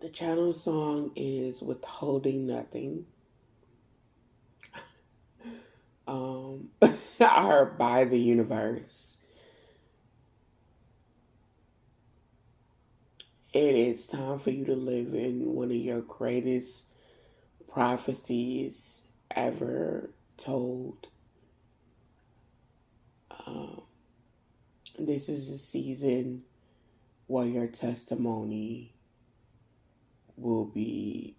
The channel song is Withholding Nothing. I heard By the Universe. It is time for you to live in one of your greatest prophecies ever told. Um, this is a season where your testimony will be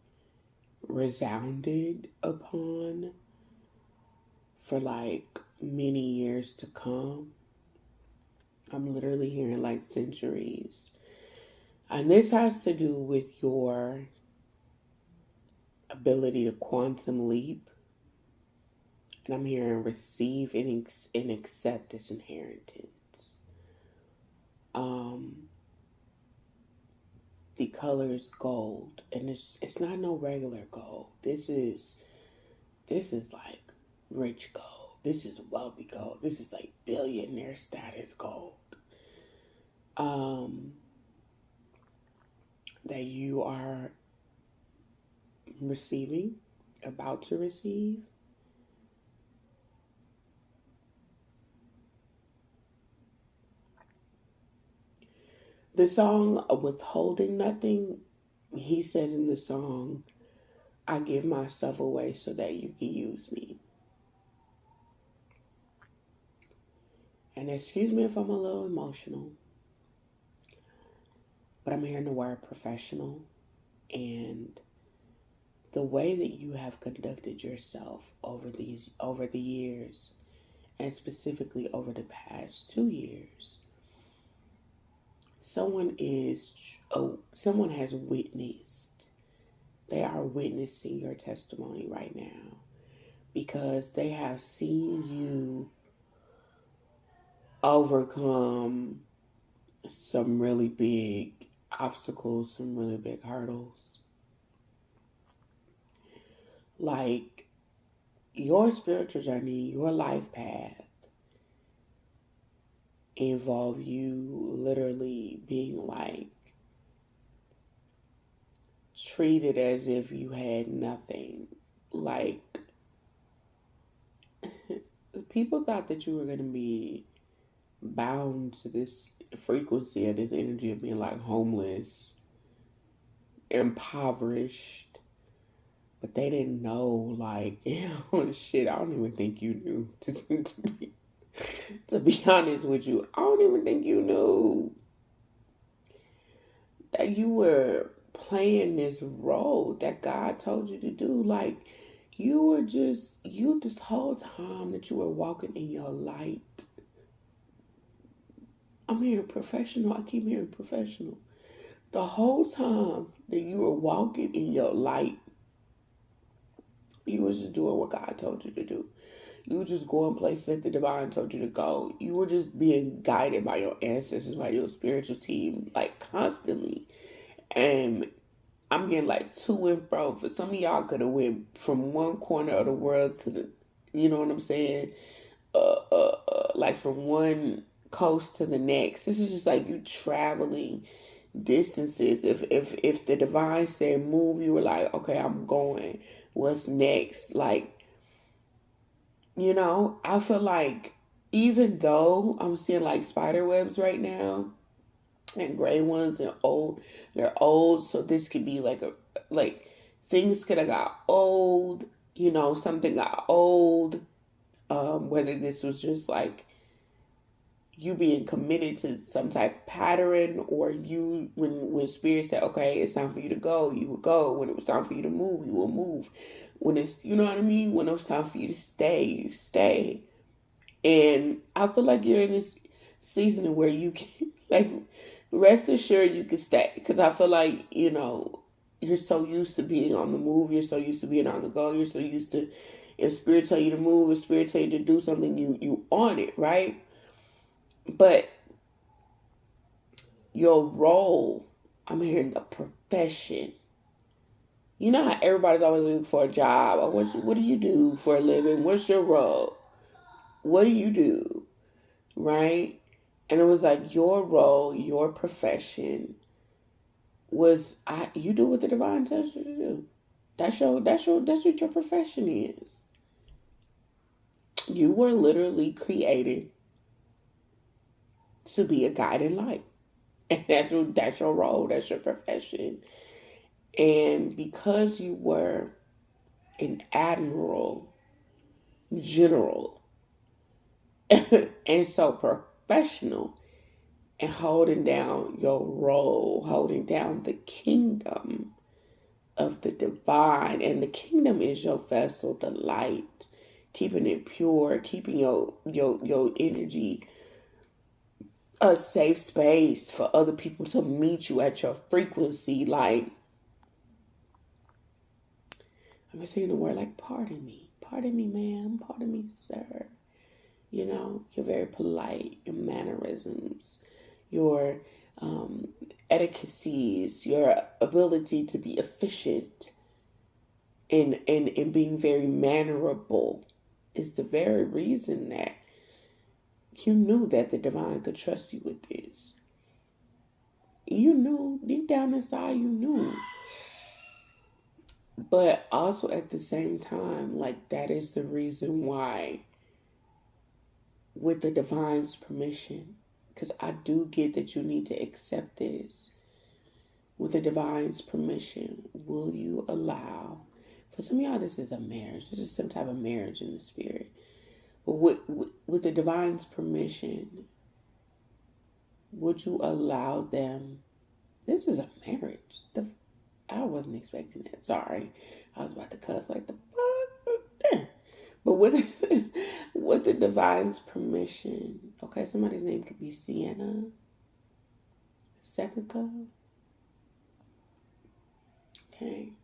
resounded upon for like many years to come. I'm literally hearing like centuries. And this has to do with your ability to quantum leap. And I'm hearing receive and accept this inheritance. Um, the color is gold, and it's not no regular gold. This is like rich gold. This is wealthy gold. This is like billionaire status gold. That you are receiving, about to receive. The song Withholding Nothing, he says in the song, I give myself away so that you can use me. And excuse me if I'm a little emotional, but I'm hearing the word professional, and the way that you have conducted yourself over the years, and specifically over the past 2 years. Someone has witnessed. They are witnessing your testimony right now because they have seen you overcome some really big obstacles, some really big hurdles. Like your spiritual journey, your life path involve you literally being like treated as if you had nothing. Like people thought that you were going to be bound to this frequency and this energy of being like homeless, impoverished, but they didn't know, like, shit, I don't even think you knew. To be honest with you, I don't even think you knew that you were playing this role that God told you to do. Like, you this whole time that you were walking in your light. I'm hearing professional. I keep hearing professional. The whole time that you were walking in your light, you was just doing what God told you to do. You were just going places that the divine told you to go. You were just being guided by your ancestors, by your spiritual team, like constantly. And I'm getting like to and fro. For some of y'all could have went from one corner of the world to the, you know what I'm saying? Like from one coast to the next. This is just like you traveling distances. If the divine said move, you were like, okay, I'm going. What's next? Like, I feel like even though I'm seeing like spider webs right now and gray ones and they're old, so this could be like things could have got old, something got old, whether this was just like you being committed to some type of pattern, or you when spirit said, okay, it's time for you to go, you would go. When it was time for you to move, you will move. When it's, you know what I mean, when it was time for you to stay, you stay. And I feel like you're in this season where you can, like, rest assured you can stay, because I feel like, you're so used to being on the move, you're so used to being on the go, you're so used to, if spirit tell you to move, if spirit tell you to do something, you on it, right? But your role, I'm hearing the profession. You know how everybody's always looking for a job. Or what do you do for a living? What's your role? What do you do? Right? And it was like your role, your profession was you do what the divine tells you to do. That's what your profession is. You were literally created to be a guide in light. And that's your role, that's your profession. And because you were an admiral, general, and so professional, and holding down your role, holding down the kingdom of the divine. And the kingdom is your vessel, the light, keeping it pure, keeping your energy a safe space for other people to meet you at your frequency. Like, I'm saying the word like, pardon me, ma'am, pardon me, sir. You know, you're very polite, your mannerisms, your etiquettes, your ability to be efficient and being very mannerable is the very reason that you knew that the divine could trust you with this. You knew, deep down inside, you knew. But also at the same time, like, that is the reason why, with the divine's permission, because I do get that you need to accept this. With the divine's permission, will you allow, for some of y'all, this is a marriage. This is some type of marriage in the spirit. But with the divine's permission, would you allow them? This is a marriage. I wasn't expecting that. Sorry. I was about to cuss like the fuck. But with the divine's permission, okay, somebody's name could be Sienna, Seneca, okay,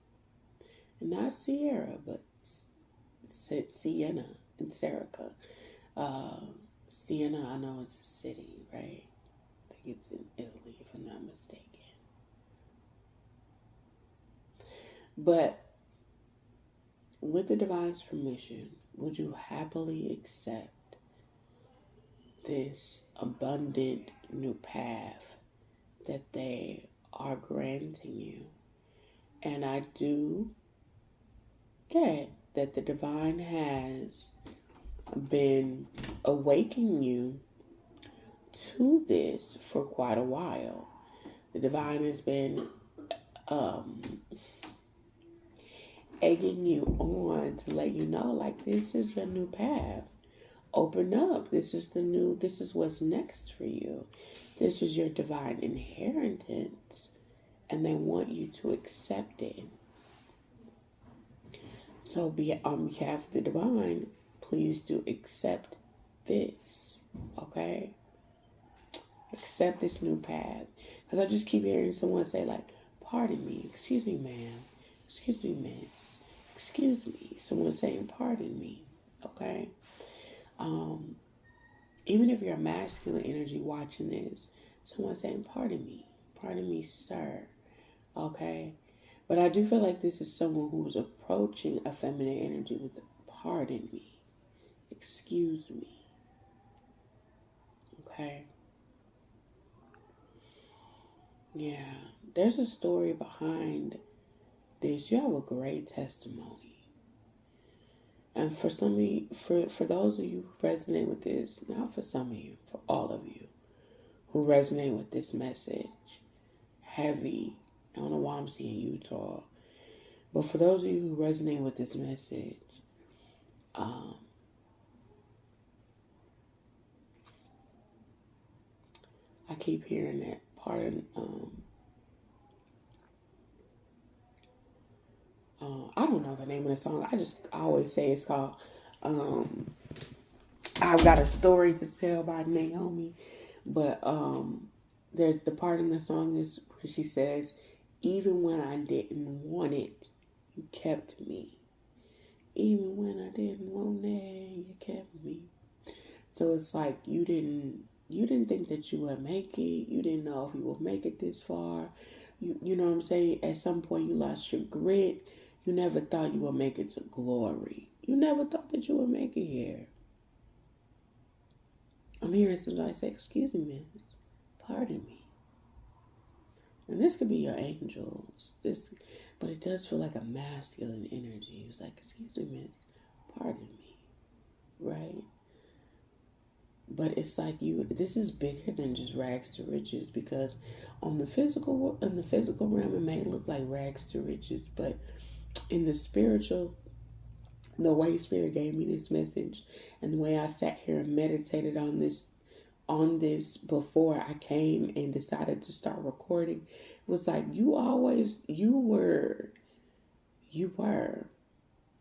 and not Sierra, but Sienna and Serica. Sienna, I know it's a city, right? I think it's in Italy, if I'm not mistaken. But with the divine's permission, would you happily accept this abundant new path that they are granting you? And I do get that the divine has been awakening you to this for quite a while. The divine has been egging you on to let you know, like, this is your new path. Open up. This is what's next for you. This is your divine inheritance. And they want you to accept it. So on behalf of the divine, please do accept this. Okay? Accept this new path. Because I just keep hearing someone say, like, pardon me, excuse me, ma'am. Excuse me, miss. Excuse me. Someone saying, pardon me. Okay? Even if you're a masculine energy watching this, someone saying, pardon me, sir. Okay? But I do feel like this is someone who's approaching a feminine energy with a pardon me. Excuse me. Okay? Yeah. There's a story behind this. You have a great testimony. And for some of you, for those of you who resonate with this, not for some of you, for all of you who resonate with this message, heavy. I don't know why I'm seeing Utah. But for those of you who resonate with this message, I keep hearing that part of, I don't know the name of the song. I always say it's called, I've Got a Story to Tell by Naomi. But there's the part in the song is where she says, even when I didn't want it, you kept me. Even when I didn't want it, you kept me. So it's like you didn't think that you would make it. You didn't know if you would make it this far. You know what I'm saying? At some point you lost your grit. You never thought you would make it to glory. You never thought that you would make it here. I'm hearing somebody say, excuse me, miss. Pardon me. And this could be your angels. But it does feel like a masculine energy. He was like, excuse me, miss, pardon me, right? But it's like this is bigger than just rags to riches, because in the physical realm, it may look like rags to riches, but in the spiritual, the way Spirit gave me this message and the way I sat here and meditated on this before I came and decided to start recording, it was like you were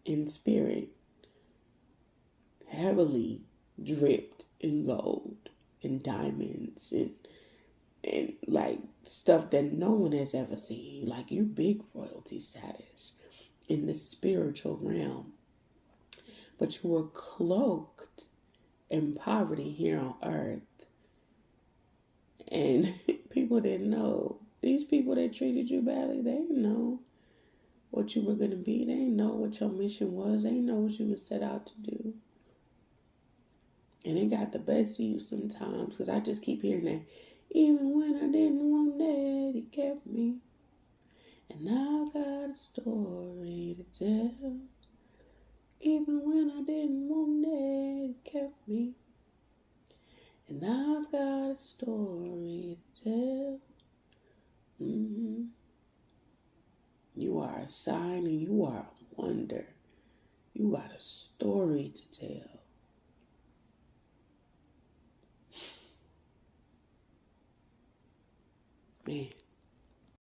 in spirit heavily dripped in gold and diamonds and like stuff that no one has ever seen. Like you big royalty status in the spiritual realm. But you were cloaked in poverty here on earth. And people didn't know. These people that treated you badly, they didn't know what you were going to be. They didn't know what your mission was. They didn't know what you were set out to do. And it got the best of you sometimes, because I just keep hearing that. Even when I didn't want that, he kept me. And I got a story to tell. Even when I didn't want that, he kept me. And I've got a story to tell. You are a sign and you are a wonder. You got a story to tell. Man.